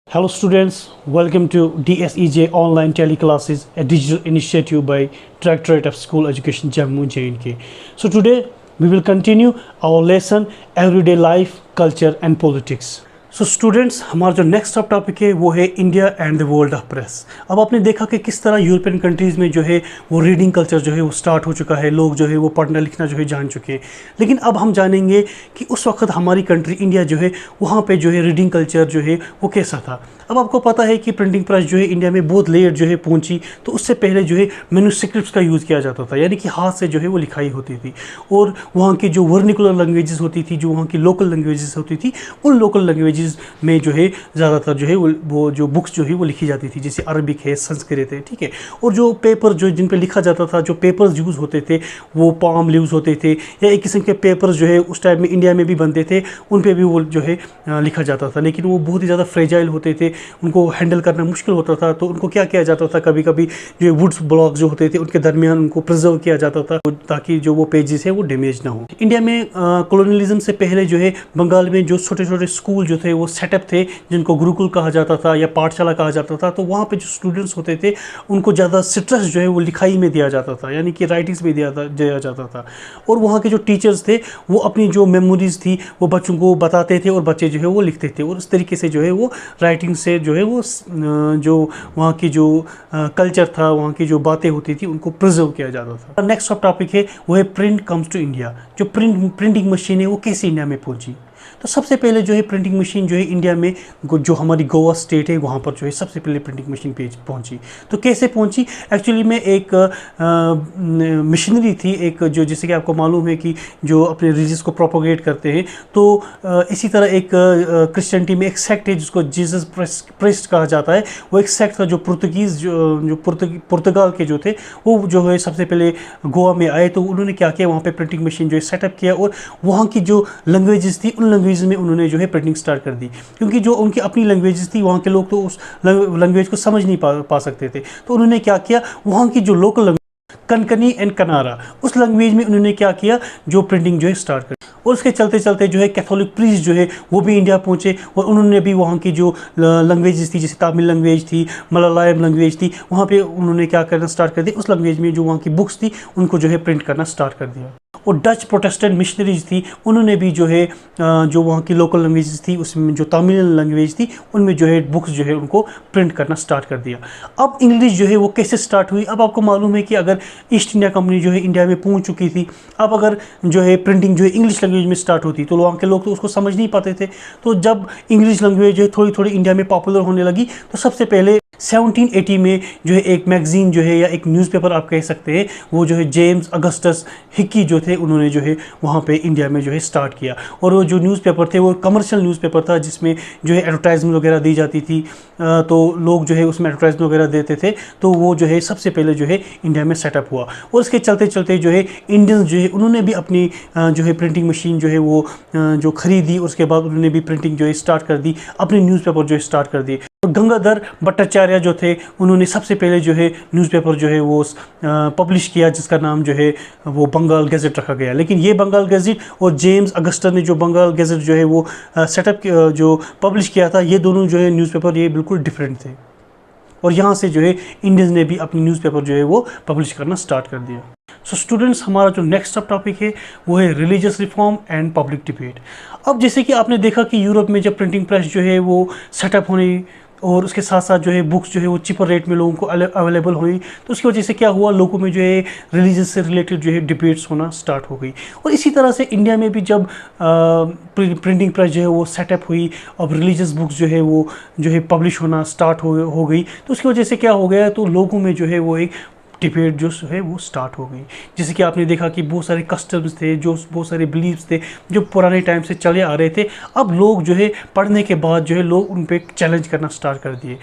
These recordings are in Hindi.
Hello students, welcome to DSEJ online teleclasses, a digital initiative by Directorate of School Education Jammu J&K. So today we will continue our lesson Everyday Life, Culture and Politics. So students, हमारा जो नेक्स्ट टॉपिक है वो है India and the world of press. अब आपने देखा कि किस तरह यूरोपियन कंट्रीज़ में जो है वो रीडिंग कल्चर जो है वो स्टार्ट हो चुका है, लोग जो है वो पढ़ना लिखना जो है जान चुके हैं। लेकिन अब हम जानेंगे कि उस वक्त हमारी कंट्री इंडिया जो है वहाँ पे जो है रीडिंग कल्चर जो है वो कैसा था। अब आपको पता है कि प्रिंटिंग प्रेस जो है इंडिया में बहुत लेट जो है पहुँची, तो उससे पहले जो है मैन्युस्क्रिप्ट्स का यूज़ किया जाता था, यानी कि हाथ से जो है वो लिखाई होती थी। और वहाँ की जो वर्निकुलर लैंग्वेजेस होती थी, जो वहाँ की लोकल लैंग्वेजेस होती थी, उन लोकल लैंग्वेजेस में जो है ज़्यादातर जो है वो जो बुक्स जो है वो लिखी जाती थी, जैसे अरबिक है, संस्कृत है, ठीक है। और जो पेपर जो जिन पे लिखा जाता था, जो पेपर्स यूज़ होते थे वो पाम लीव्स होते थे, या एक किस्म के पेपर्स जो है उस टाइम में इंडिया में भी बनते थे, उन पे भी वो जो है लिखा जाता था। लेकिन वो बहुत ही ज़्यादा फ्रेजाइल होते थे, उनको हैंडल करना मुश्किल होता था। तो उनको क्या किया जाता था, कभी कभी जो वुड्स ब्लॉक जो होते थे उनके दरमियान उनको प्रिजर्व किया जाता था ताकि जो वो पेजेस है वो डैमेज ना हो। इंडिया में कॉलोनियलिज्म से पहले जो है बंगाल में जो छोटे छोटे स्कूल जो थे वो सेटअप थे, जिनको गुरुकुल कहा जाता था या पाठशाला कहा जाता था। तो वहाँ पे जो स्टूडेंट्स होते थे उनको ज़्यादा स्ट्रेस जो है वो लिखाई में दिया जाता था, यानी कि राइटिंग्स में दिया जाता था। और वहाँ के जो टीचर्स थे वो अपनी जो मेमोरीज थी वो बच्चों को बताते थे और बच्चे जो है वो लिखते थे। और उस तरीके से जो है वो राइटिंग से जो है वो जो वहाँ की जो कल्चर था, वहाँ की जो बातें होती थी उनको प्रिजर्व किया जाता था। नेक्स्ट टॉपिक है वो है प्रिंट कम्स टू इंडिया। जो प्रिंटिंग मशीन है वो कैसे इंडिया में पहुँची। तो सबसे पहले जो है प्रिंटिंग मशीन जो है इंडिया में जो हमारी गोवा स्टेट है वहाँ पर जो है सबसे पहले प्रिंटिंग मशीन पेज पहुँची। तो कैसे पहुँची, एक्चुअली में एक मशीनरी थी, एक जो जैसे कि आपको मालूम है कि जो अपने रिलीजियस को प्रोपोगेट करते हैं, तो इसी तरह एक क्रिश्चियनिटी में एक सेक्ट है जिसको जीसस प्रेस्ट कहा जाता है। वो एक सेक्ट था जो पुर्तगीज़ जो पुर्तगाल के जो थे वो जो है सबसे पहले गोवा में आए। तो उन्होंने क्या किया, वहाँ पर प्रिंटिंग मशीन जो है सेटअप किया और वहाँ की जो लैंग्वेजेस थी उन लैंग्वेज में उन्होंने जो है प्रिंटिंग स्टार्ट कर दी, क्योंकि जो उनकी अपनी लैंग्वेजेस थी वहाँ के लोग तो उस लैंग्वेज को समझ नहीं पा सकते थे। तो उन्होंने क्या किया, वहाँ की जो लोकल लैंग्वेज कनकनी एंड कनारा, उस लैंग्वेज में उन्होंने क्या किया, जो प्रिंटिंग जो है स्टार्ट कर। और उसके चलते चलते जो है कैथोलिक प्रीस्ट जो है वो भी इंडिया पहुँचे और उन्होंने भी वहाँ की जो लैंग्वेजेस थी, जैसे तमिल लैंग्वेज थी, मलयालम लैंग्वेज थी, वहाँ पे उन्होंने क्या करना स्टार्ट कर दिया, उस लैंग्वेज में जो वहाँ की बुक्स थी उनको जो है प्रिंट करना स्टार्ट कर दिया। और डच प्रोटेस्टेंट मिशनरीज थी, उन्होंने भी जो है जो वहाँ की लोकल लैंग्वेजेस थी उसमें जो तमिल लैंग्वेज थी उनमें जो है बुक्स जो है उनको प्रिंट करना स्टार्ट कर दिया। अब इंग्लिश जो है वो कैसे स्टार्ट हुई। अब आपको मालूम है कि अगर ईस्ट इंडिया कंपनी जो है इंडिया में पहुँच चुकी थी, अब अगर जो है प्रिंटिंग जो है इंग्लिश लैंग्वेज में स्टार्ट होती तो वहाँ के लोग तो उसको समझ नहीं पाते थे। तो जब इंग्लिश लैंग्वेज जो है थोड़ी थोड़ी इंडिया में पॉपुलर होने लगी, तो सबसे पहले 1780 में जो है एक मैगजीन जो है या एक न्यूज़पेपर आप कह सकते हैं, वो जो है जेम्स अगस्टस हिकी जो थे उन्होंने जो है वहाँ पे इंडिया में जो है स्टार्ट किया। और वो जो न्यूज़पेपर थे वो कमर्शियल न्यूज़पेपर था, जिसमें जो है एडवर्टाइजमेंट वगैरह दी जाती थी। तो लोग जो है उसमें एडवर्टाइजमेंट वगैरह देते थे। तो वो जो है सबसे पहले जो है इंडिया में सेटअप हुआ। और इसके चलते चलते जो है इंडियंस जो है उन्होंने भी अपनी जो है प्रिंटिंग मशीन जो है वो जो ख़रीदी, उसके बाद उन्होंने भी प्रिंटिंग जो है स्टार्ट कर दी, अपने न्यूज़पेपर जो है स्टार्ट कर दिए। गंगाधर भट्टाचार्य जो थे उन्होंने सबसे पहले जो है न्यूज़पेपर जो है वो पब्लिश किया, जिसका नाम जो है वो बंगाल गैजेट रखा गया। लेकिन ये बंगाल गैजेट और जेम्स अगस्टस ने जो बंगाल गैजेट जो है वो सेटअप जो पब्लिश किया था, ये दोनों जो है न्यूज़पेपर ये बिल्कुल डिफरेंट थे। और यहाँ से जो है इंडियंस ने भी अपनी न्यूज़पेपर जो है वो पब्लिश करना स्टार्ट कर दिया। सो स्टूडेंट्स, हमारा जो नेक्स्ट टॉपिक है वो है religious reform and public debate. अब जैसे कि आपने देखा कि यूरोप में जब प्रिंटिंग प्रेस जो है वो सेटअप होने और उसके साथ साथ जो है बुक्स जो है वो चीपर रेट में लोगों को अवेलेबल हुई, तो उसकी वजह से क्या हुआ, लोगों में जो है रिलीजियस से रिलेटेड जो है डिबेट्स होना स्टार्ट हो गई। और इसी तरह से इंडिया में भी जब प्रिंटिंग प्रेस जो है वो सेटअप हुई, अब रिलीजियस बुक्स जो है वो जो है पब्लिश होना स्टार्ट हो गई, तो उसकी वजह से क्या हो गया, तो लोगों में जो है वो एक डिबेट जो है वो स्टार्ट हो गई। जैसे कि आपने देखा कि बहुत सारे कस्टम्स थे, जो बहुत सारे बिलीव्स थे जो पुराने टाइम से चले आ रहे थे, अब लोग जो है पढ़ने के बाद जो है लोग उन पे चैलेंज करना स्टार्ट कर दिए।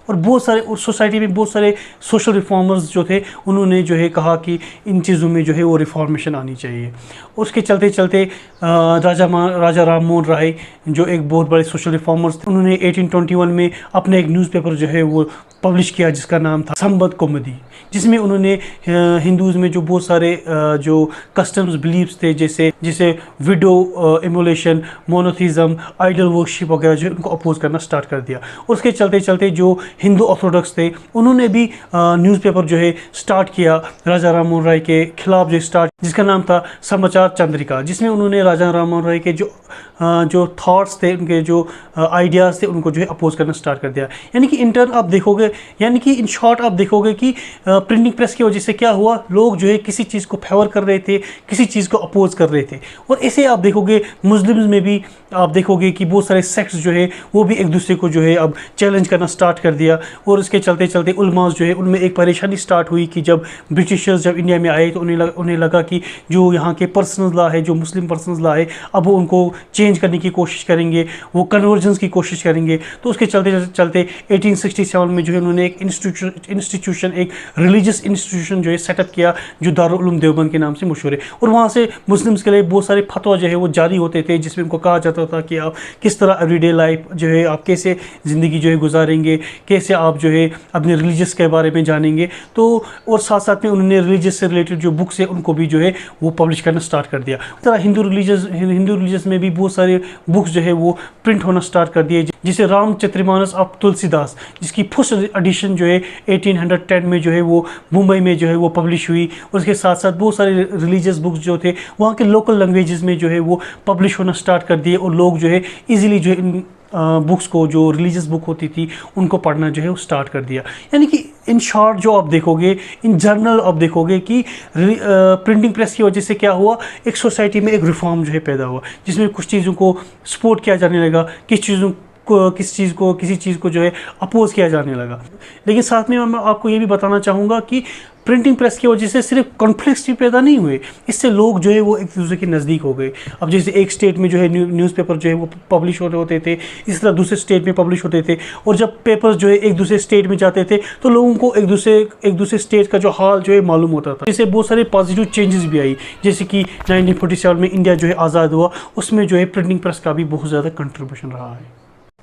और बहुत सारे उस सोसाइटी में बहुत सारे सोशल रिफॉर्मर्स जो थे, उन्होंने जो है कहा कि इन चीज़ों में जो है वो रिफॉर्मेशन आनी चाहिए। उसके चलते चलते राजा राम मोहन राय जो एक बहुत बड़े सोशल रिफॉर्मर्स थे, उन्होंने 1821 में अपना एक न्यूज़पेपर जो है वो पब्लिश किया जिसका नाम था संबद कौमुदी, जिसमें उन्होंने हिंदूज़ में जो बहुत सारे जो कस्टम्स बिलीव्स थे, जैसे widow immolation, monotheism, idol worship वगैरह जो उनको अपोज करना स्टार्ट कर दिया। और उसके चलते चलते जो हिंदू ऑर्थोडॉक्स थे, उन्होंने भी न्यूज़पेपर जो है स्टार्ट किया राजा राम मोहन राय के खिलाफ जो स्टार्ट, जिसका नाम था समाचार चंद्रिका, जिसमें उन्होंने राजा राम मोहन राय के जो थॉट्स थे, उनके जो आइडियाज़ थे, उनको जो है अपोज करना स्टार्ट कर दिया। यानी कि इन टर्न आप देखोगे, यानी कि इन शॉर्ट आप देखोगे कि प्रिंटिंग प्रेस की वजह से क्या हुआ, लोग जो है किसी चीज़ को फेवर कर रहे थे, किसी चीज़ को अपोज कर रहे थे। और ऐसे आप देखोगे मुस्लिम्स में भी आप देखोगे कि बहुत सारे सेक्ट्स जो है वो भी एक दूसरे को जो है अब चैलेंज करना स्टार्ट कर दिया। और इसके चलते चलते उलमास जो है उनमें एक परेशानी स्टार्ट हुई कि जब ब्रिटिशर्स जब इंडिया में आए तो उन्हें लगा कि जो यहाँ के पर्सनल लॉ है, जो मुस्लिम पर्सनल लॉ है, अब वो उनको चेंज करने की कोशिश करेंगे, वो कन्वर्जेंस की कोशिश करेंगे। तो उसके चलते चलते 1867 में जो है उन्होंने एक इंस्टीट्यूशन एक रिलीजियस इंस्टीट्यूशन जो है सेटअप किया, जो दारुल उलूम देवबंद के नाम से मशहूर है। और वहाँ से मुस्लिम्स के लिए बहुत सारे फतवा जो है वो जारी होते थे, जिसमें उनको कहा जाता था कि आप किस तरह एवरीडे लाइफ जो है आप कैसे ज़िंदगी जो है गुजारेंगे, कैसे आप जो है अपने रिलीजियस के बारे में जानेंगे। तो और साथ साथ में उन्होंने रिलीजियस से रिलेटेड जो बुक्स है उनको भी जो है वो पब्लिश करना स्टार्ट कर दिया। इस तरह हिंदू रिलीजियस में भी बहुत सारे बुक्स जो है वो प्रिंट होना स्टार्ट कर दिए, जिसे रामचरितमानस ऑफ तुलसीदास, जिसकी फर्स्ट एडिशन जो है 1810 में जो है वो मुंबई में जो है वो पब्लिश हुई। और उसके साथ साथ बहुत सारे रिलीजियस बुक्स जो थे वहाँ के लोकल लैंग्वेजेस में जो है वो पब्लिश होना स्टार्ट कर दिए, और लोग जो है ईजिली जो है इन बुक्स को, जो रिलीजियस बुक होती थी, उनको पढ़ना जो है वो स्टार्ट कर दिया। यानी कि इन शॉर्ट जो आप देखोगे, इन जनरल आप देखोगे कि प्रिंटिंग प्रेस की वजह से क्या हुआ, एक सोसाइटी में एक रिफॉर्म जो है पैदा हुआ, जिसमें कुछ चीज़ों को सपोर्ट किया जाने लगा, किसी चीज़ को जो है अपोज किया जाने लगा। लेकिन साथ में मैं आपको ये भी बताना चाहूँगा कि प्रिंटिंग प्रेस की वजह से सिर्फ कॉन्फ्लिक्ट्स भी पैदा नहीं हुए, इससे लोग जो है वो एक दूसरे के नज़दीक हो गए। अब जैसे एक स्टेट में जो है न्यूज़पेपर जो है वो पब्लिश होते थे, इस तरह दूसरे स्टेट में पब्लिश होते थे। और जब पेपर्स जो है एक दूसरे स्टेट में जाते थे तो लोगों को एक दूसरे स्टेट का जो हाल जो है मालूम होता था। इससे बहुत सारे पॉजिटिव चेंजेस भी आई, जैसे कि 1947 में इंडिया जो है आज़ाद हुआ, उसमें जो है प्रिंटिंग प्रेस का भी बहुत ज़्यादा कंट्रीब्यूशन रहा है।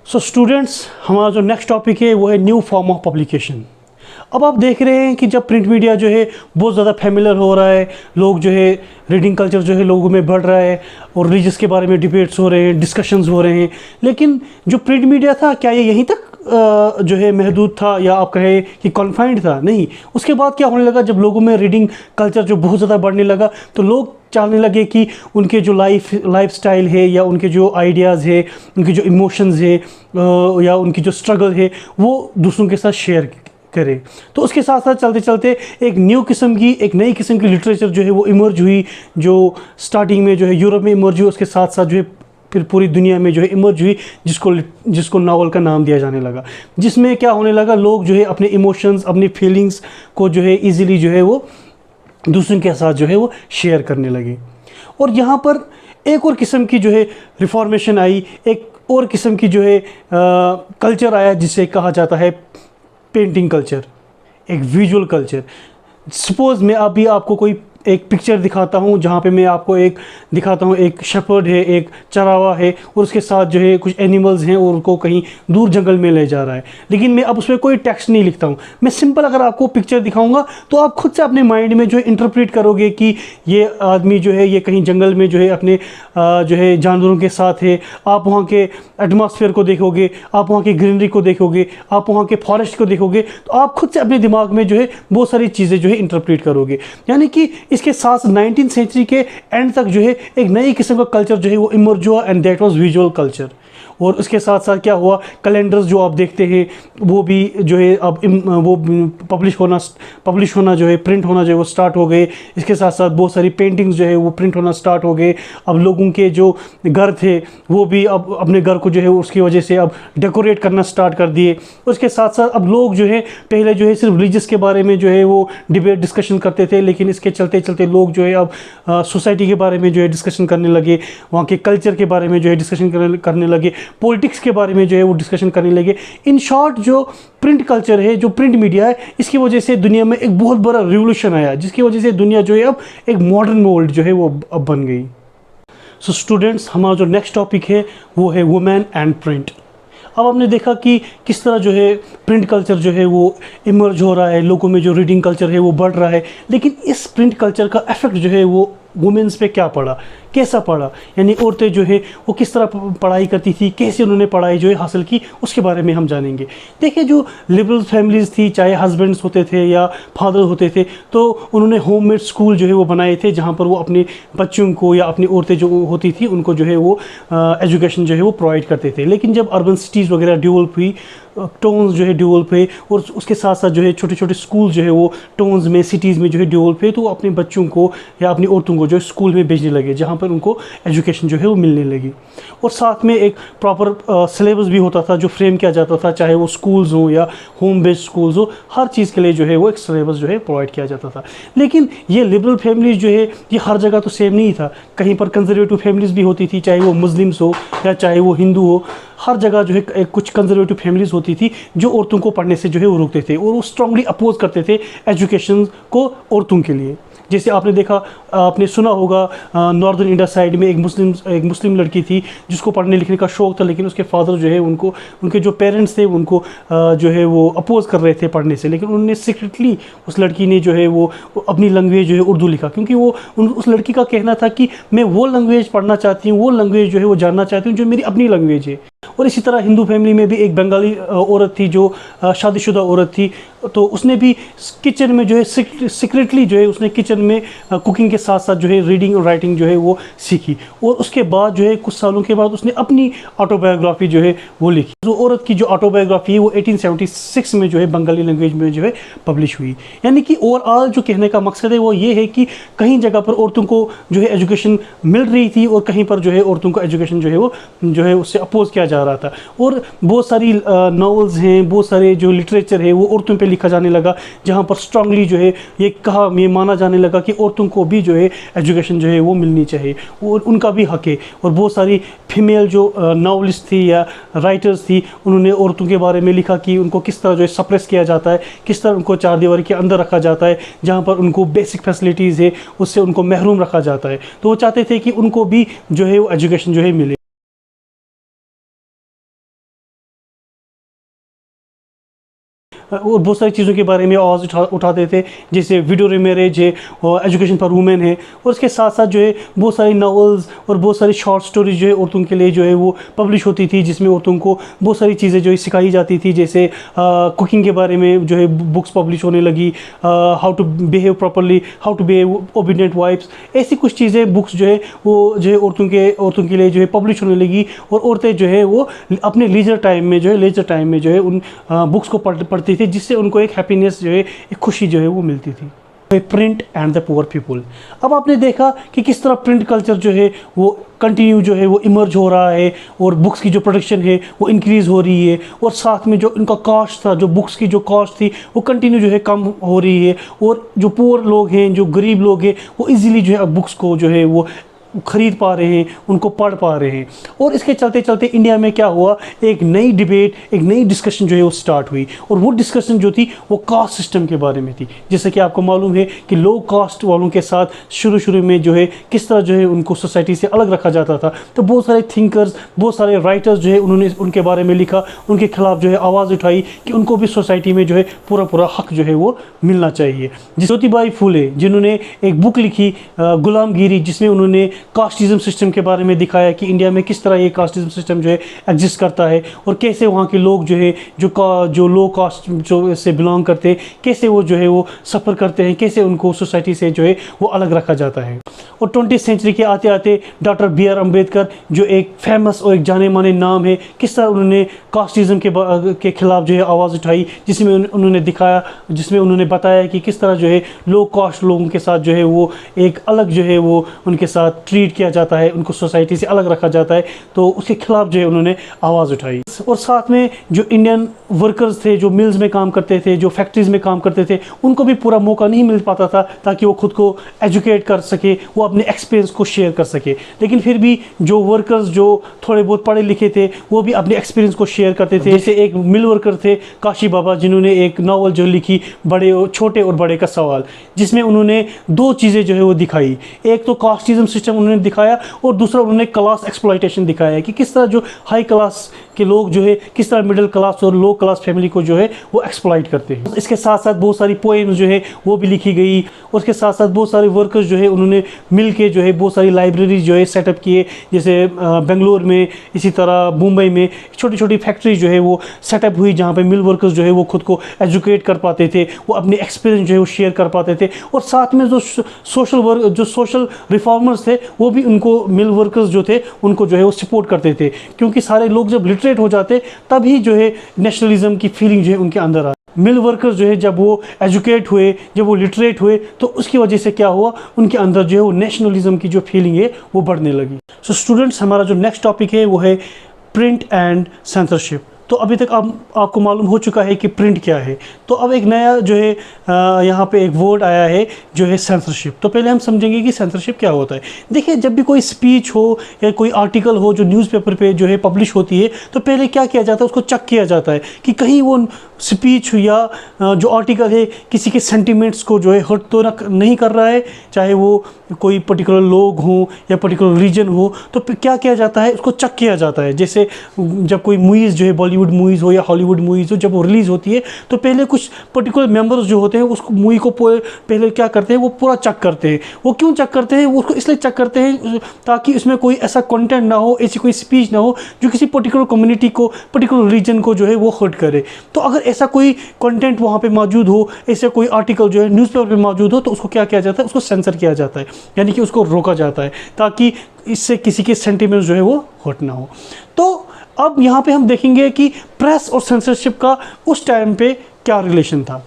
सो स्टूडेंट्स, हमारा जो नेक्स्ट टॉपिक है वो है न्यू फॉर्म ऑफ पब्लिकेशन। अब आप देख रहे हैं कि जब प्रिंट मीडिया जो है बहुत ज़्यादा फेमिलियर हो रहा है, लोग जो है रीडिंग कल्चर जो है लोगों में बढ़ रहा है, और रिलीजियस के बारे में डिबेट्स हो रहे हैं, डिस्कशंस हो रहे हैं। लेकिन जो प्रिंट मीडिया था, क्या ये यहीं तक जो है महदूद था, या आप कहें कि कॉन्फाइंड था? नहीं। उसके बाद क्या होने लगा, जब लोगों में रीडिंग कल्चर जो बहुत ज़्यादा बढ़ने लगा, तो लोग चाहने लगे कि उनके जो लाइफ स्टाइल है, या उनके जो आइडियाज़ है, उनके जो इमोशंस है, या उनकी जो स्ट्रगल है, वो दूसरों के साथ शेयर करें। तो उसके साथ साथ चलते चलते एक नई किस्म की लिटरेचर जो है वो इमर्ज हुई, जो स्टार्टिंग में जो है यूरोप में इमर्ज हुई, उसके साथ साथ जो है फिर पूरी दुनिया में जो है इमर्ज हुई, जिसको नावल का नाम दिया जाने लगा। जिसमें क्या होने लगा, लोग जो है अपने इमोशंस, अपनी फीलिंग्स को जो है ईजिली जो है वो दूसरों के साथ जो है वो शेयर करने लगे। और यहाँ पर एक और किस्म की जो है रिफॉर्मेशन आई, एक और किस्म की जो है कल्चर आया, जिसे कहा जाता है पेंटिंग कल्चर, एक विजुअल कल्चर। सपोज़ मैं अभी आपको कोई एक पिक्चर दिखाता हूँ, जहाँ पे मैं आपको दिखाता हूँ एक शेपर्ड है, एक चरावा है, और उसके साथ जो है कुछ एनिमल्स हैं, और उनको कहीं दूर जंगल में ले जा रहा है। लेकिन मैं अब उसमें कोई टेक्स्ट नहीं लिखता हूँ, मैं सिंपल अगर आपको पिक्चर दिखाऊंगा तो आप खुद से अपने माइंड में जो है इंटरप्रेट करोगे कि ये आदमी जो है ये कहीं जंगल में जो है अपने जो है जानवरों के साथ है। आप वहाँ के एटमॉस्फेयर को देखोगे, आप वहाँ की ग्रीनरी को देखोगे, आप वहाँ के फॉरेस्ट को देखोगे, तो आप खुद से अपने दिमाग में जो है बहुत सारी चीज़ें जो है इंटरप्रेट करोगे। यानी कि इसके साथ 19th सेंचुरी के एंड तक जो है एक नई किस्म का कल्चर जो है वो इमर्ज हुआ, and that was visual culture. और उसके साथ साथ क्या हुआ, कैलेंडर्स जो आप देखते हैं वो भी जो है अब वो पब्लिश होना जो है, प्रिंट होना जो है वो स्टार्ट हो गए। इसके साथ साथ बहुत सारी पेंटिंग्स जो है वो प्रिंट होना स्टार्ट हो गए। अब लोगों के जो घर थे वो भी अब अपने घर को जो है उसकी वजह से अब डेकोरेट करना स्टार्ट कर दिए। उसके साथ साथ अब लोग जो है पहले जो है सिर्फ रिलीजियस के बारे में जो है वो डिबेट डिस्कशन करते थे, लेकिन इसके चलते चलते लोग जो है अब सोसाइटी के बारे में जो है डिस्कशन करने लगे, वहाँ के कल्चर के बारे में जो है डिस्कशन करने लगे, पॉलिटिक्स के बारे में जो है वो डिस्कशन करने लगे। इन शॉर्ट जो प्रिंट कल्चर है, जो प्रिंट मीडिया है, इसकी वजह से दुनिया में एक बहुत बड़ा रिवोल्यूशन आया, जिसकी वजह से दुनिया जो है अब एक मॉडर्न वर्ल्ड जो है वो अब बन गई। सो स्टूडेंट्स, हमारा जो नेक्स्ट टॉपिक है वो है वुमेन एंड प्रिंट। अब हमने देखा कि किस तरह जो है प्रिंट कल्चर जो है वो इमर्ज हो रहा है, लोगों में जो रीडिंग कल्चर है वो बढ़ रहा है, लेकिन इस प्रिंट कल्चर का इफेक्ट जो है वो वुमेन्स पे क्या पड़ा, कैसा पड़ा, यानी औरतें जो है वो किस तरह पढ़ाई करती थी, कैसे उन्होंने पढ़ाई जो है हासिल की, उसके बारे में हम जानेंगे। देखिए, जो लिबरल फैमिलीज़ थी, चाहे हस्बैंड्स होते थे या फादर होते थे, तो उन्होंने होममेड स्कूल जो है वो बनाए थे, जहाँ पर वो अपने बच्चों को या अपनी औरतें जो होती थी उनको जो है वो एजुकेशन जो है वो प्रोवाइड करते थे। लेकिन जब अर्बन सिटीज़ वगैरह डेवलप हुई, टाउन्स जो है डेवलप हुए, और उसके साथ साथ जो है छोटे छोटे स्कूल जो है वो टाउन्स में, सिटीज़ में जो है डेवलप हुए, तो वो अपने बच्चों को या अपनी औरतों को जो है स्कूल में भेजने लगे, जहाँ पर उनको एजुकेशन जो है वो मिलने लगी। और साथ में एक प्रॉपर सिलेबस भी होता था जो फ्रेम किया जाता था, चाहे वो स्कूल्स हो या होम बेस्ड स्कूल्स हो, हर चीज़ के लिए जो है वो एक सिलेबस जो है प्रोवाइड किया जाता था। लेकिन ये लिबरल फैमिलीज़ जो है ये हर जगह तो सेम नहीं था, कहीं पर कंजर्वेटिव फैमिलीज़ भी होती थी, चाहे वो मुस्लिम्स हो या चाहे वो हिंदू हो, हर जगह जो है कुछ कंजर्वेटिव फैमिलीज़ होती थी जो औरतों को पढ़ने से जो है वो रोकते थे, और वो स्ट्रांगली अपोज करते थे एजुकेशन को औरतों के लिए। जैसे आपने देखा, आपने सुना होगा, नॉर्दर्न इंडिया साइड में एक मुस्लिम लड़की थी जिसको पढ़ने लिखने का शौक़ था, लेकिन उसके फादर जो है उनको, उनके जो पेरेंट्स थे उनको जो है वो अपोज कर रहे थे पढ़ने से, लेकिन उन्होंने सीक्रेटली, उस लड़की ने जो है वो अपनी लैंग्वेज जो है उर्दू लिखा, क्योंकि वो उस लड़की का कहना था कि मैं वो लैंग्वेज पढ़ना चाहती हूँ, वो लैंग्वेज जो है वो जानना चाहती हूँ जो मेरी अपनी लैंग्वेज है। और इसी तरह हिंदू फैमिली में भी एक बंगाली औरत थी जो शादीशुदा औरत थी, तो उसने भी किचन में जो है सीक्रेटली जो है उसने किचन में कुकिंग के साथ साथ जो है रीडिंग और राइटिंग जो है वो सीखी, और उसके बाद जो है कुछ सालों के बाद उसने अपनी ऑटोबायोग्राफी जो है वो लिखी। जो औरत की जो ऑटोबायोग्राफी है वो 1876 में जो है बंगाली लैंग्वेज में जो है पब्लिश हुई। यानी कि ओवरऑल जो कहने का मकसद है वो ये है कि कहीं जगह पर औरतों को जो है एजुकेशन मिल रही थी, और कहीं पर जो है औरतों को एजुकेशन जो है वो जो है उससे अपोज किया जा रहा था। और बहुत सारी नॉवेल्स हैं, बहुत सारे जो लिटरेचर है वो औरतों पे लिखा जाने लगा, जहाँ पर स्ट्रांगली जो है ये माना जाने लगा कि औरतों को भी जो है एजुकेशन जो है वो मिलनी चाहिए, और उनका भी हक है। और बहुत सारी फीमेल जो नॉवलिस्ट थी या राइटर्स थी, उन्होंने औरतों के बारे में लिखा कि उनको किस तरह जो है सप्रेस किया जाता है, किस तरह उनको चार दीवारी के अंदर रखा जाता है, जहाँ पर उनको बेसिक फैसिलिटीज़ है उससे उनको महरूम रखा जाता है। तो वो चाहते थे कि उनको भी जो है वो एजुकेशन जो है मिले। और बहुत सारी चीज़ों के बारे में आवाज़ उठाते थे, जैसे विडो मैरिज है और एजुकेशन फॉर वुमेन है, और उसके साथ साथ जो है बहुत सारी नॉवेल्स और बहुत सारी शॉर्ट स्टोरीज जो है औरतों के लिए जो है वो पब्लिश होती थी, जिसमें औरतों को बहुत सारी चीज़ें जो है सिखाई जाती थी, जैसे कुकिंग के बारे में जो है बुक्स पब्लिश होने लगी, how to behave properly, how to behave obedient wives, ऐसी कुछ चीज़ें बुक्स जो है वो जो है औरतों के लिए जो है पब्लिश होने लगी, और औरतें जो है वो अपने लीजर टाइम में जो है उन बुक्स को पढ़ती थी, जिससे उनको एक हैप्पीनेस जो है, एक खुशी जो है वो मिलती थी। Print and the poor people. अब आपने देखा कि किस तरह प्रिंट कल्चर जो है वो कंटिन्यू जो है वो इमर्ज हो रहा है, और बुक्स की जो प्रोडक्शन है वो इंक्रीज़ हो रही है, और साथ में जो इनका कॉस्ट था, जो बुक्स की जो कॉस्ट थी वो कंटिन्यू जो है कम हो रही है, और जो पुअर लोग हैं, जो गरीब लोग हैं, वो इजीली जो है अब बुक्स को जो है वो खरीद पा रहे हैं, उनको पढ़ पा रहे हैं। और इसके चलते चलते इंडिया में क्या हुआ, एक नई डिबेट, एक नई डिस्कशन जो है वो स्टार्ट हुई, और वो डिस्कशन जो थी वो कास्ट सिस्टम के बारे में थी। जैसे कि आपको मालूम है कि लो कास्ट वालों के साथ शुरू में जो है किस तरह जो है उनको सोसाइटी से अलग रखा जाता था। तो बहुत सारे थिंकर्स, बहुत सारे राइटर्स जो है उन्होंने उनके बारे में लिखा, उनके खिलाफ जो है आवाज़ उठाई कि उनको भी सोसाइटी में जो है पूरा हक जो है वो मिलना चाहिए। ज्योतिबाई फूले जिन्होंने एक बुक लिखी गुलामगिरी, जिसमें उन्होंने कास्टिज्म सिस्टम के बारे में दिखाया कि इंडिया में किस तरह ये कास्टिज्म सिस्टम जो है एग्जिस्ट करता है, और कैसे वहाँ के लोग जो है जो लो कास्ट जो से बिलोंग करते हैं, कैसे वो जो है वो सफ़र करते हैं, कैसे उनको सोसाइटी से जो है वो अलग रखा जाता है। और 20वीं सेंचुरी के आते आते डॉक्टर B.R. अम्बेडकर जो एक फेमस और एक जाने माने नाम है, किस तरह उन्होंने कास्टिज्म के खिलाफ जो है आवाज़ उठाई, जिसमें उन्होंने बताया कि किस तरह जो है लो कास्ट लोगों के साथ जो है वो एक अलग जो है वो उनके साथ ट्रीट किया जाता है, उनको सोसाइटी से अलग रखा जाता है। तो उसके खिलाफ जो है उन्होंने आवाज़ उठाई। और साथ में जो इंडियन वर्कर्स थे जो मिल्स में काम करते थे, जो फैक्ट्रीज़ में काम करते थे, उनको भी पूरा मौका नहीं मिल पाता था ताकि वो खुद को एजुकेट कर सके, वो अपने एक्सपीरियंस को शेयर कर सके। लेकिन फिर भी जो वर्कर्स जो थोड़े बहुत पढ़े लिखे थे वो भी अपने एक्सपीरियंस को शेयर करते थे। जैसे एक मिल वर्कर थे काशी बाबा, जिन्होंने एक नावल जो लिखी बड़े छोटे और बड़े का सवाल, जिसमें उन्होंने दो चीज़ें जो है वो दिखाई। एक तो कास्टिज्म सिस्टम उन्होंने दिखाया और दूसरा उन्होंने क्लास एक्सप्लॉयटेशन दिखाया है कि किस तरह जो हाई क्लास के लोग जो है किस तरह मिडिल क्लास और लो क्लास फैमिली को जो है वो एक्सप्लॉइट करते हैं। इसके साथ साथ बहुत सारी पोएम्स जो है वो भी लिखी गई। उसके साथ साथ बहुत सारे वर्कर्स जो है उन्होंने मिल के जो है बहुत सारी लाइब्रेरी जो है सेटअप किए, जैसे बेंगलोर में, इसी तरह मुंबई में छोटी छोटी फैक्ट्रीज जो है वो सेटअप हुई जहाँ पे मिल वर्कर्स जो है वो खुद को एजुकेट कर पाते थे, वो अपने एक्सपीरियंस जो है वो शेयर कर पाते थे। और साथ में जो सोशल रिफॉर्मर्स थे वो भी उनको मिल वर्कर्स जो थे उनको जो है वो सपोर्ट करते थे, क्योंकि सारे लोग जब लिटरेट हो जाते तभी जो है नेशनलिज्म की फीलिंग जो है उनके अंदर आ। मिल वर्कर्स जो है जब वो एजुकेट हुए, जब वो लिटरेट हुए, तो उसकी वजह से क्या हुआ, उनके अंदर जो है वो नेशनलिज्म की जो फीलिंग है वो बढ़ने लगी। सो स्टूडेंट्स, हमारा जो नेक्स्ट टॉपिक है वो है प्रिंट एंड सेंसरशिप। तो अभी तक आपको मालूम हो चुका है कि प्रिंट क्या है। तो अब एक नया जो है यहाँ पे एक वर्ड आया है जो है सेंसरशिप। तो पहले हम समझेंगे कि सेंसरशिप क्या होता है। देखिए, जब भी कोई स्पीच हो या कोई आर्टिकल हो जो न्यूज़पेपर पे जो है पब्लिश होती है, तो पहले क्या किया जाता है, उसको चेक किया जाता है कि कहीं वो स्पीच या जो आर्टिकल है किसी के सेंटिमेंट्स को जो है हर्ट तो नहीं कर रहा है, चाहे वो कोई पर्टिकुलर लोग हों या पर्टिकुलर रीजन हो। तो क्या किया जाता है, उसको चेक किया जाता है। जैसे जब कोई मूवीज़ जो है बॉलीवुड मूवीज़ हो या हॉलीवुड मूवीज़ हो, जब वो रिलीज़ होती है तो पहले कुछ पर्टिकुलर मेंबर्स जो होते हैं उस मूवी को पहले क्या करते हैं, वो पूरा चेक करते हैं। वो क्यों चेक करते हैं, उसको इसलिए चेक करते हैं ताकि उसमें कोई ऐसा कंटेंट ना हो, ऐसी कोई स्पीच ना हो जो किसी पर्टिकुलर कम्युनिटी को, पर्टिकुलर रीजन को जो है वो हर्ट करे। तो अगर ऐसा कोई कंटेंट वहाँ पे मौजूद हो, ऐसा कोई आर्टिकल जो है न्यूज़पेपर पे मौजूद हो, तो उसको क्या किया जाता है, उसको सेंसर किया जाता है, यानी कि उसको रोका जाता है ताकि इससे किसी के सेंटिमेंट्स जो है वो हर्ट ना हो। तो अब यहाँ पे हम देखेंगे कि प्रेस और सेंसरशिप का उस टाइम पे क्या रिलेशन था।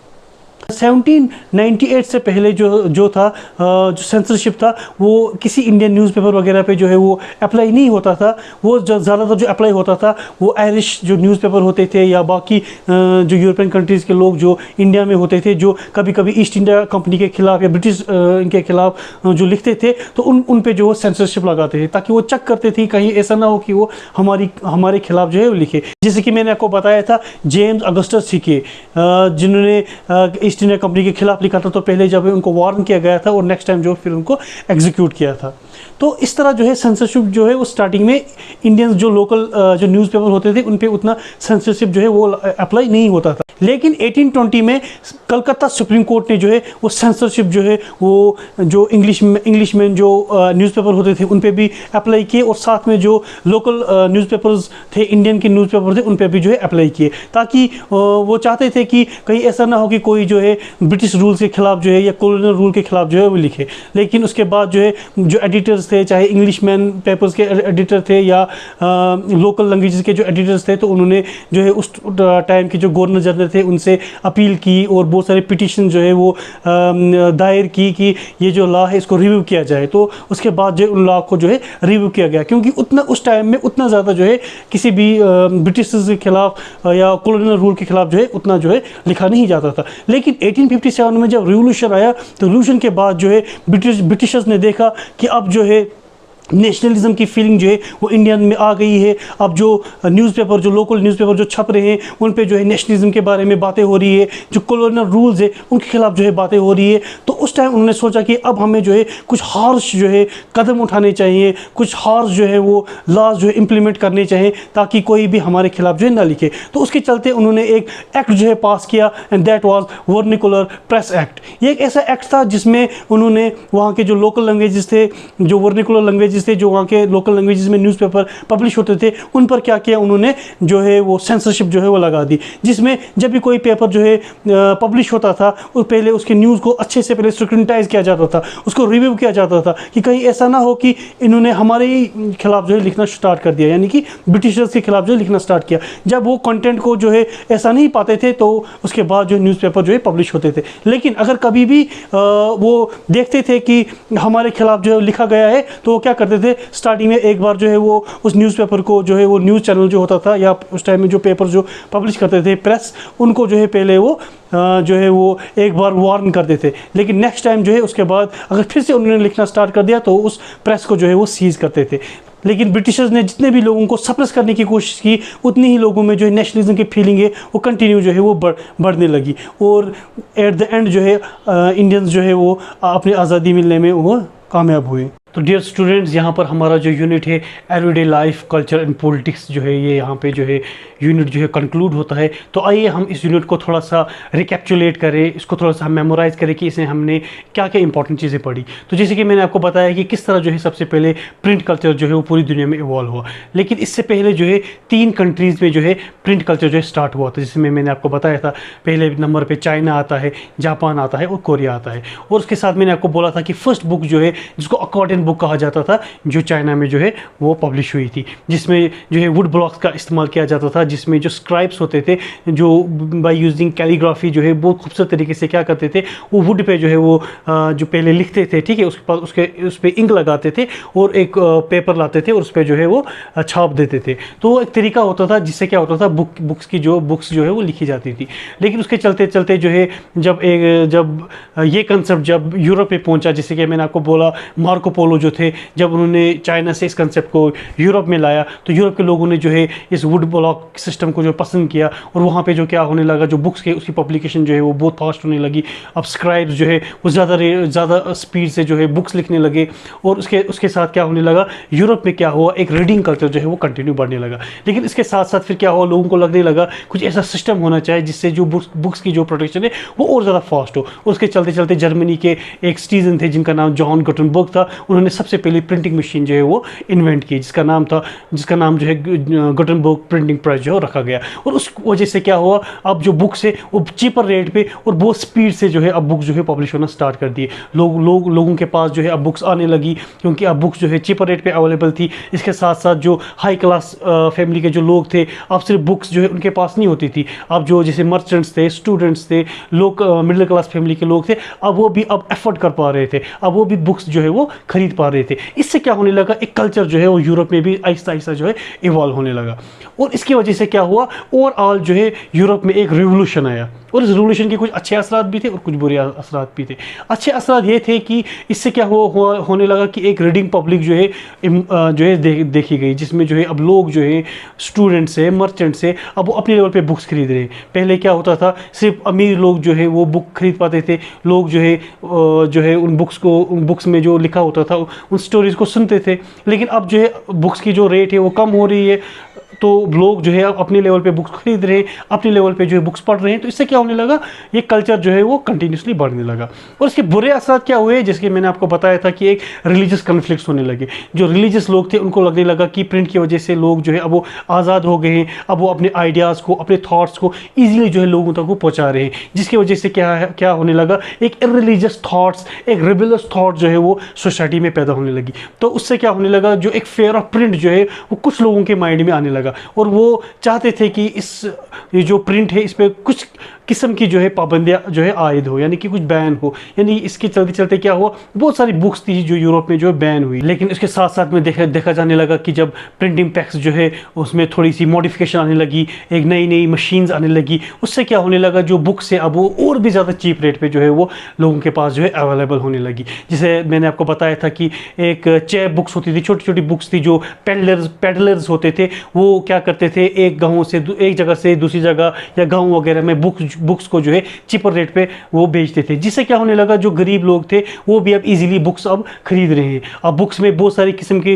1798 से पहले जो था जो सेंसरशिप था वो किसी इंडियन न्यूज़पेपर वगैरह पे जो है वो अप्लाई नहीं होता था। वो ज़्यादातर जो अप्लाई होता था वो आयरिश जो न्यूज़पेपर होते थे या बाकी जो यूरोपियन कंट्रीज़ के लोग जो इंडिया में होते थे, जो कभी कभी ईस्ट इंडिया कंपनी के ख़िलाफ़ या ब्रिटिश इनके ख़िलाफ़ जो लिखते थे, तो उन पे जो सेंसरशिप लगाते थे ताकि वो चेक करते थे कहीं ऐसा ना हो कि वो हमारे खिलाफ़ जो है वो लिखे। जैसे कि मैंने आपको बताया था जेम्स अगस्टस हिके, जिन्होंने ईस्ट इंडिया कंपनी के खिलाफ लिखा था, तो पहले जब उनको वार्न किया गया था और नेक्स्ट टाइम जो फिर उनको एग्जीक्यूट किया था। तो इस तरह जो है सेंसरशिप जो है वो स्टार्टिंग में इंडियंस जो लोकल जो न्यूज़पेपर होते थे उन पे उतना सेंसरशिप जो है वो अप्लाई नहीं होता था। लेकिन 1820 में कलकत्ता सुप्रीम कोर्ट ने जो है वो सेंसरशिप जो है वो जो इंग्लिश में जो न्यूज़पेपर होते थे उन पे भी अप्लाई किए, और साथ में जो लोकल न्यूज़पेपर्स थे, इंडियन के न्यूज़पेपर थे, उन पे भी जो है अप्लाई किए, ताकि वो चाहते थे कि कहीं ऐसा ना हो कि कोई जो है ब्रिटिश रूल के ख़िलाफ़ जो है या कॉलोनियल रूल के ख़िलाफ़ जो है वो लिखे। लेकिन उसके बाद जो है जो एडिटर्स थे, चाहे इंग्लिश मैन पेपर्स के एडिटर थे या लोकल लैंग्वेजेस के जो एडिटर्स थे, तो उन्होंने जो है उस टाइम के जो गवर्नर जनरल थे उनसे अपील की और बहुत सारे पिटीशन जो है वो दायर की कि ये जो लॉ है इसको रिव्यू किया जाए। तो उसके बाद जो उन लॉ को जो है रिव्यू किया गया, क्योंकि उतना उस टाइम में उतना ज़्यादा जो है किसी भी ब्रिटिश के खिलाफ या कॉलोनियल रूल के खिलाफ जो है उतना जो है लिखा नहीं जाता था। लेकिन 1857 में जब रिवोल्यूशन आया, तो रिवोल्यूशन के बाद जो है ब्रिटिशर्स ने देखा कि अब जो है नेशनलिज्म की फीलिंग जो है वो इंडियन में आ गई है। अब जो न्यूज़पेपर, जो लोकल न्यूज़पेपर जो छप रहे हैं उन पे जो है नेशनलिज्म के बारे में बातें हो रही है, जो कॉलोनियल रूल्स है उनके खिलाफ जो है बातें हो रही है। तो उस टाइम उन्होंने सोचा कि अब हमें जो है कुछ हार्श जो है कदम उठाने चाहिए, कुछ हार्श जो है वो लॉज जो है इम्प्लीमेंट करने चाहिए ताकि कोई भी हमारे खिलाफ जो है ना लिखे। तो उसके चलते उन्होंने एक एक्ट जो है पास किया, and that was vernacular press act. ये एक ऐसा एक्ट था जिसमें उन्होंने वहाँ के जो लोकल लैंग्वेजेस थे, जो वर्निकुलर लैंग्वेजेस थे, जो वहाँ के लोकल लैंग्वेजेस में न्यूज़पेपर पब्लिश होते थे, उन पर क्या किया उन्होंने जो है वो सेंसरशिप जो है वो लगा दी, जिसमें जब भी कोई पेपर जो है पब्लिश होता था वो पहले उसके न्यूज़ को अच्छे से पहले स्क्रूटिनाइज किया जाता था, उसको रिव्यू किया जाता था कि कहीं ऐसा ना हो कि इन्होंने हमारे ही खिलाफ जो है लिखना स्टार्ट कर दिया, यानी कि ब्रिटिशर्स के खिलाफ जो है लिखना स्टार्ट किया। जब वो कंटेंट को जो है ऐसा नहीं पाते थे तो उसके बाद जो न्यूज़पेपर जो है पब्लिश होते थे। लेकिन अगर कभी भी वो देखते थे कि हमारे खिलाफ जो है लिखा गया है, तो वो क्या करते थे स्टार्टिंग में, एक बार जो है वो उस न्यूज़पेपर को जो है वो न्यूज़ चैनल जो होता था या उस टाइम में जो पेपर जो पब्लिश करते थे प्रेस, उनको जो है पहले वो जो है वो एक बार वार्न करते थे, लेकिन नेक्स्ट टाइम जो है उसके बाद अगर फिर से उन्होंने लिखना स्टार्ट कर दिया तो उस प्रेस को जो है वो सीज़ करते थे। लेकिन ब्रिटिशर्स ने जितने भी लोगों को सप्रेस करने की कोशिश की, उतनी ही लोगों में जो है नेशनलिज्म की फीलिंग है वो कंटिन्यू जो है वो बढ़ने लगी, और एट द एंड जो है इंडियंस जो है वो अपनी आज़ादी मिलने में वो कामयाब हुए। तो डियर स्टूडेंट्स, यहाँ पर हमारा जो यूनिट है everyday life culture and politics जो है ये यहाँ पे जो है यूनिट जो है कंक्लूड होता है। तो आइए हम इस यूनिट को थोड़ा सा रिकैप्चुलेट करें, इसको थोड़ा सा हम मेमोराइज़ करें कि इसमें हमने क्या क्या इंपॉर्टेंट चीज़ें पढ़ी। तो जैसे कि मैंने आपको बताया कि किस तरह जो है सबसे पहले प्रिंट कल्चर जो है वो पूरी दुनिया में इवॉल्व हुआ, लेकिन इससे पहले जो है 3 कंट्रीज़ में जो है प्रिंट कल्चर जो है स्टार्ट हुआ था, जिसमें मैंने आपको बताया था पहले नंबर पर चाइना आता है, जापान आता है और कोरिया आता है। और उसके साथ मैंने आपको बोला था कि फर्स्ट बुक जो है जिसको अकॉर्डियन बुक कहा जाता था, जो चाइना में जो है वो पब्लिश हुई थी, जिसमें जो है वुड ब्लॉक्स का इस्तेमाल किया जाता था, जिसमें जो स्क्राइब्स होते थे जो बाय यूजिंग कैलीग्राफी जो है बहुत खूबसूरत तरीके से क्या करते थे, वो वुड पे जो है वो जो पहले लिखते थे, ठीक है, उसके बाद उस पर इंक लगाते थे और एक पेपर लाते थे और उस पर जो है वो छाप देते थे। तो वो एक तरीका होता था जिससे क्या होता था बुक्स जो है वो लिखी जाती थी। लेकिन उसके चलते चलते जो है जब ये कंसेप्ट जब यूरोप में पहुंचा, जैसे कि मैंने आपको बोला मार्को पोलो जो थे, जब उन्होंने चाइना से इस कंसेप्ट को यूरोप में लाया तो यूरोप के लोगों ने जो है इस वुड ब्लॉक सिस्टम को जो पसंद किया, और वहाँ पे जो क्या होने लगा, जो बुक्स के उसकी पब्लिकेशन जो है वो बहुत फास्ट होने लगी। अब स्क्राइब्स जो है वो ज़्यादा स्पीड से जो है बुक्स लिखने लगे, और उसके साथ क्या होने लगा, यूरोप में क्या हुआ, एक रीडिंग कल्चर जो है वो कंटिन्यू बढ़ने लगा। लेकिन इसके साथ साथ फिर क्या हुआ, लोगों को लगने लगा कुछ ऐसा सिस्टम होना चाहिए जिससे जो बुक्स की जो प्रोडक्शन है वो और ज़्यादा फास्ट हो। उसके चलते चलते जर्मनी के एक सिटीजन थे जिनका नाम जॉन गुटेनबर्ग था, उन्होंने सबसे पहले प्रिंटिंग मशीन जो है वो इन्वेंट की, जिसका नाम जो है गुटेनबर्ग प्रिंटिंग प्रेस जो रखा गया। और उस वजह से क्या हुआ, अब जो बुक्स है वो चीपर रेट पे और बहुत स्पीड से जो है अब बुक्स जो है पब्लिश होना स्टार्ट कर दिए। लोगों के पास जो है अब बुक्स आने लगी, क्योंकि अब बुक्स जो है चीपर रेट पे अवेलेबल थी। इसके साथ साथ जो हाई क्लास फैमिली के जो लोग थे, अब सिर्फ बुक्स जो है उनके पास नहीं होती थी, अब जो जैसे मर्चेंट्स थे, स्टूडेंट्स थे, लोग मिडिल क्लास फैमिली के लोग थे, अब वो भी अब एफर्ट कर पा रहे थे, अब वो भी बुक्स जो है वो खरीद पा रहे थे। इससे क्या होने लगा, एक कल्चर जो है वो यूरोप में भी आहिस्ता आहिस्ता जो है इवॉल्व होने लगा। और इसकी वजह से क्या हुआ, ओवरऑल जो है यूरोप में एक रिवोल्यूशन आया, और इस रिवोल्यूशन के कुछ अच्छे असरात भी थे और कुछ बुरे असरात भी थे। अच्छे असरात ये थे कि इससे क्या होने लगा कि एक रीडिंग पब्लिक जो है देखी गई, जिसमें जो है अब लोग जो है स्टूडेंट्स से, मर्चेंट से, अब वो अपने लेवल पे बुक्स खरीद रहे हैं। पहले क्या होता था, सिर्फ अमीर लोग जो है वो बुक खरीद पाते थे, लोग जो है उन बुक्स में जो लिखा होता था उन स्टोरीज़ को सुनते थे। लेकिन अब जो है बुक्स की जो रेट है वो कम हो रही है, तो लोग जो है अपने लेवल पे बुक्स खरीद रहे हैं, अपने लेवल पे जो है बुक्स पढ़ रहे हैं। तो इससे क्या होने लगा, ये कल्चर जो है वो कंटिन्यूसली बढ़ने लगा। और इसके बुरे असर क्या हुए, जैसे कि मैंने आपको बताया था कि एक रिलीजियस कन्फ्लिक्ट्स होने लगे। जो रिलीजियस लोग थे उनको लगने लगा कि प्रिंट की वजह से लोग जो है अब वो आज़ाद हो गए हैं, अब वो अपने आइडियाज़ को, अपने थाट्स को ईजिली जो है लोगों तक वो पहुँचा रहे हैं, जिसकी वजह से क्या होने लगा, एक इररिलीजियस थाट्स, एक रिबेलियस थाट जो है वो सोसाइटी में पैदा होने लगी। तो उससे क्या होने लगा, जो एक फेयर ऑफ प्रिंट जो है वो कुछ लोगों के माइंड में आने लगा, और वो चाहते थे कि ये जो प्रिंट है इस पर कुछ किस्म की जो है पाबंदियाँ जो है आयद हो, यानी कि कुछ बैन हो। यानी इसके चलते चलते क्या हुआ, बहुत सारी बुक्स थी जो यूरोप में जो है बैन हुई। लेकिन उसके साथ साथ में देखा जाने लगा कि जब प्रिंटिंग प्रेस जो है उसमें थोड़ी सी मॉडिफिकेशन आने लगी, एक नई मशीन्स आने लगी, उससे क्या होने लगा, जो बुक्स है अब वो और भी ज़्यादा चीप रेट पे जो है वो लोगों के पास जो है अवेलेबल होने लगी। जैसे मैंने आपको बताया था कि एक चेप बुक्स होती थी, छोटी छोटी बुक्स थी, जो पेडलर्स होते थे, वो क्या करते थे, एक जगह से दूसरी जगह या गाँव वगैरह में बुक्स को जो है चीपर रेट पे वो बेचते थे। जिससे क्या होने लगा, जो गरीब लोग थे वो भी अब इजीली बुक्स अब खरीद रहे हैं। अब बुक्स में बहुत सारी किस्म की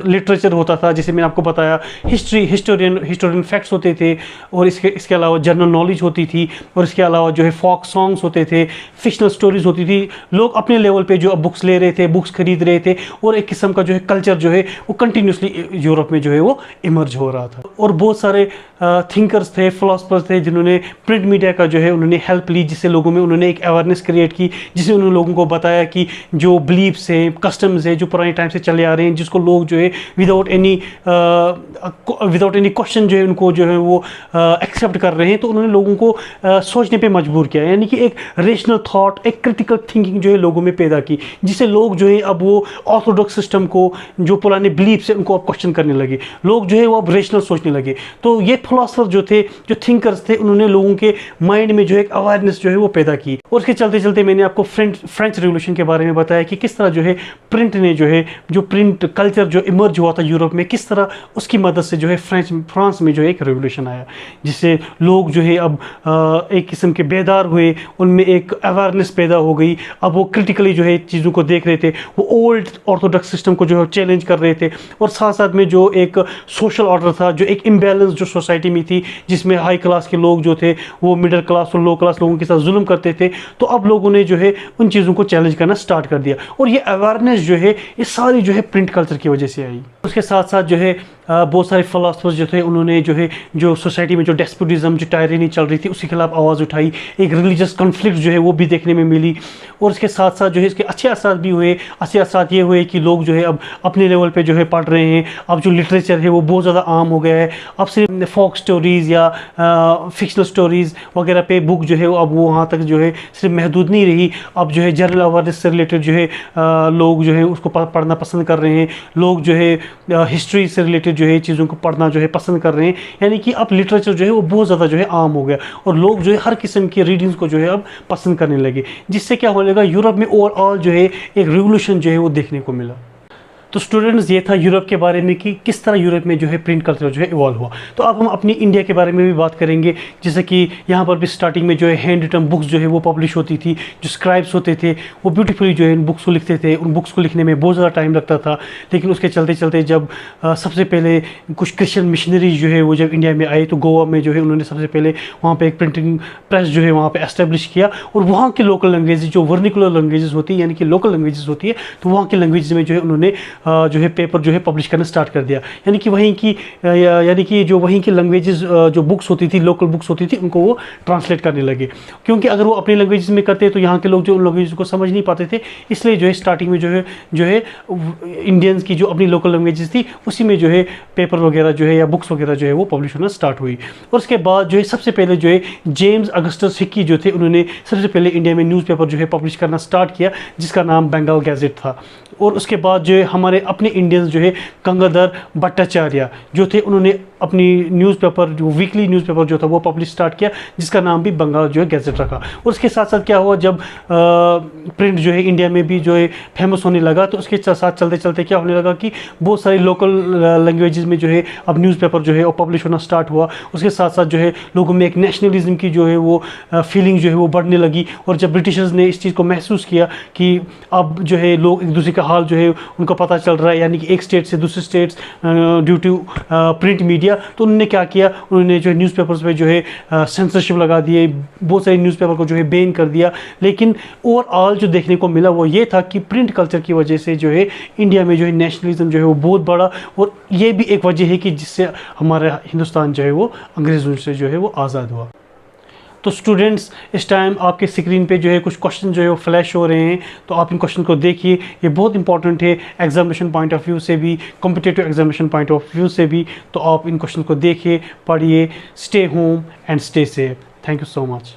लिटरेचर होता था, जैसे मैंने आपको बताया हिस्टोरियन फैक्ट्स होते थे, और इसके अलावा जनरल नॉलेज होती थी, और इसके अलावा जो है फोक सॉन्ग्स होते थे, फिक्शनल स्टोरीज होती थी। लोग अपने लेवल पे जो बुक्स ले रहे थे, बुक्स खरीद रहे थे, और एक किस्म का जो है कल्चर जो है वो कंटिन्यूसली यूरोप में जो है वो इमर्ज हो रहा था। और बहुत सारे थिंकर्स थे, फिलोसफर्स थे, थे जिन्होंने प्रिंट मीडिया का जो है उन्होंने हेल्प ली, जिससे लोगों में उन्होंने एक अवेयरनेस क्रिएट की, जिससे उन्होंने लोगों को बताया कि जो बिलीफ्स हैं, कस्टम्स हैं जो पुराने टाइम से चले आ रहे हैं, जिसको लोग जो है विदाउट एनी क्वेश्चन जो है उनको जो है वो एक्सेप्ट कर रहे हैं, तो उन्होंने लोगों को सोचने पे मजबूर किया, यानी कि एक रेशनल थॉट, एक क्रिटिकल थिंकिंग जो है लोगों में पैदा की, जिससे लोग जो है अब वो ऑर्थोडॉक्स सिस्टम को, जो पुराने बिलीफ्स हैं उनको अब क्वेश्चन करने लगे, लोग जो है वो अब रेशनल सोचने लगे। तो ये फिलोसफर जो थे, जो थिंकर्स थे, उन्होंने लोगों के माइंड में जो है एक अवेयरनेस जो है वो पैदा की। और उसके चलते चलते मैंने आपको फ्रेंच रिवोल्यूशन के बारे में बताया कि किस तरह जो है प्रिंट ने जो है, जो प्रिंट कल्चर जो इमर्ज हुआ था यूरोप में, किस तरह उसकी मदद से जो है फ्रांस में जो है एक रिवोल्यूशन आया, जिससे लोग जो है अब एक किस्म के बेदार हुए, उनमें एक अवेयरनेस पैदा हो गई। अब वो क्रिटिकली जो है चीज़ों को देख रहे थे, वो ओल्ड ऑर्थोडॉक्स सिस्टम को जो है चैलेंज कर रहे थे, और साथ साथ में जो एक सोशल ऑर्डर था, जो एक इम्बैलेंस जो सोसाइटी में थी, जिसमें हाई क्लास के लोग जो थे वो मिडिल क्लास और लो क्लास लोगों के साथ जुल्म करते थे, तो अब लोगों ने जो है उन चीज़ों को चैलेंज करना स्टार्ट कर दिया। और ये अवेयरनेस जो है ये सारी जो है प्रिंट कल्चर की वजह से आई। उसके साथ साथ जो है बहुत सारे फिलोसफर्स जो थे, उन्होंने जो है जो सोसाइटी में जो डेस्पोटिज्म, जो टायरनी चल रही थी, उसके खिलाफ आवाज़ उठाई, एक रिलीजियस कॉन्फ्लिक्ट जो है वो भी देखने में मिली। और इसके साथ साथ जो है इसके अच्छे असर भी हुए। अच्छे असर ये हुए कि लोग जो है अब अपने लेवल पे जो है पढ़ रहे हैं, अब जो लिटरेचर है वो बहुत ज़्यादा आम हो गया है। अब सिर्फ फोक स्टोरीज़ या फिक्शनल स्टोरीज़ वगैरह पे बुक जो है अब वो वहाँ तक जो है सिर्फ महदूद नहीं रही, अब जो है जनरल अवेयरनेस से रिलेटेड जो है लोग जो है उसको पढ़ना पसंद कर रहे हैं। लोग जो है हिस्ट्री से रिलेटेड जो है चीज़ों को पढ़ना जो है पसंद कर रहे हैं, यानी कि अब लिटरेचर जो है वो बहुत ज़्यादा जो है आम हो गया, और लोग जो है हर किस्म के रीडिंग्स को जो है अब पसंद करने लगे, जिससे क्या हो लगा, यूरोप में ओवरऑल जो है एक रिवोल्यूशन जो है वो देखने को मिला। तो स्टूडेंट्स, ये था यूरोप के बारे में कि किस तरह यूरोप में जो है प्रिंट कल्चर जो है इवॉल्व हुआ। तो अब हम अपनी इंडिया के बारे में भी बात करेंगे, जैसे कि यहाँ पर भी स्टार्टिंग में जो है हैंड रिटन बुक्स जो है वो पब्लिश होती थी। जो स्क्राइब्स होते थे वो ब्यूटीफुली जो है इन बुक्स को लिखते थे। उन बुक्स को लिखने में बहुत ज़्यादा टाइम लगता था, लेकिन उसके चलते चलते जब सबसे पहले कुछ क्रिश्चियन मिशनरीज जो है वो जब इंडिया में आए, तो गोवा में जो है उन्होंने सबसे पहले वहाँ पर एक प्रिंटिंग प्रेस जो है वहाँ पर एस्टेब्लिश किया, और वहाँ के लोकल लैंग्वेजेस, जो वर्निकुलर लैंग्वेजेस होती है, यानी कि लोकल लैंग्वेजेस होती है, तो वहाँ के लैंग्वेज में जो है उन्होंने जो है पेपर जो है पब्लिश करना स्टार्ट कर दिया। यानी कि वहीं की यानी कि जो वहीं की लैंग्वेजेस जो बुक्स होती थी, लोकल बुक्स होती थी, उनको वो ट्रांसलेट करने लगे, क्योंकि अगर वो अपनी लैंग्वेजेस में करते तो यहाँ के लोग जो उन लैंग्वेज को समझ नहीं पाते थे। इसलिए जो है स्टार्टिंग में जो है इंडियंस की जो अपनी लोकल लैंग्वेजेस थी उसी में जो है पेपर वगैरह जो है या बुक्स वगैरह जो है वो पब्लिश होना स्टार्ट हुई। और उसके बाद जो है सबसे पहले जो है जेम्स अगस्टस हिक्की जो थे, उन्होंने सबसे पहले इंडिया में न्यूज़पेपर जो है पब्लिश करना स्टार्ट किया, जिसका नाम बंगाल गैजेट था। और उसके बाद जो है हमारे अपने इंडियंस जो है गंगाधर भट्टाचार्य जो थे, उन्होंने अपनी न्यूज़पेपर, जो वीकली न्यूज़पेपर जो था वो पब्लिश स्टार्ट किया, जिसका नाम भी बंगाल जो है गैजेट रखा। और उसके साथ साथ क्या हुआ, जब प्रिंट जो है इंडिया में भी जो है फेमस होने लगा, तो उसके साथ चलते चलते क्या होने लगा कि बहुत सारी लोकल लैंग्वेजेस में जो है अब न्यूज़पेपर जो है वो पब्लिश होना स्टार्ट हुआ। उसके साथ साथ जो है लोगों में एक नेशनलिज्म की जो है वो फीलिंग जो है वो बढ़ने लगी। और जब ब्रिटिशर्स ने इस चीज़ को महसूस किया कि अब जो है लोग एक दूसरे का हाल जो है उनको पता चल रहा है, यानी कि एक स्टेट से दूसरे states due to print media, तो उन्होंने क्या किया, उन्होंने जो है न्यूज़पेपर्स पे जो है सेंसरशिप लगा दिए, बहुत सारे न्यूज़पेपर को जो है बैन कर दिया। लेकिन ओवरऑल जो देखने को मिला वो ये था कि प्रिंट कल्चर की वजह से जो है इंडिया में जो है नेशनलिज्म जो है वो बहुत बड़ा, और ये भी एक वजह है कि जिससे हमारा हिंदुस्तान जो है वो अंग्रेज़ों से जो है वो आज़ाद हुआ। तो स्टूडेंट्स, इस टाइम आपके स्क्रीन पे जो है कुछ क्वेश्चन जो है वो फ्लैश हो रहे हैं, तो आप इन क्वेश्चन को देखिए। ये बहुत इंपॉर्टेंट है एग्जामिनेशन पॉइंट ऑफ व्यू से भी, competitive examination point of view से भी। तो आप इन क्वेश्चन को देखिए, पढ़िए, stay home and stay safe. Thank you so much.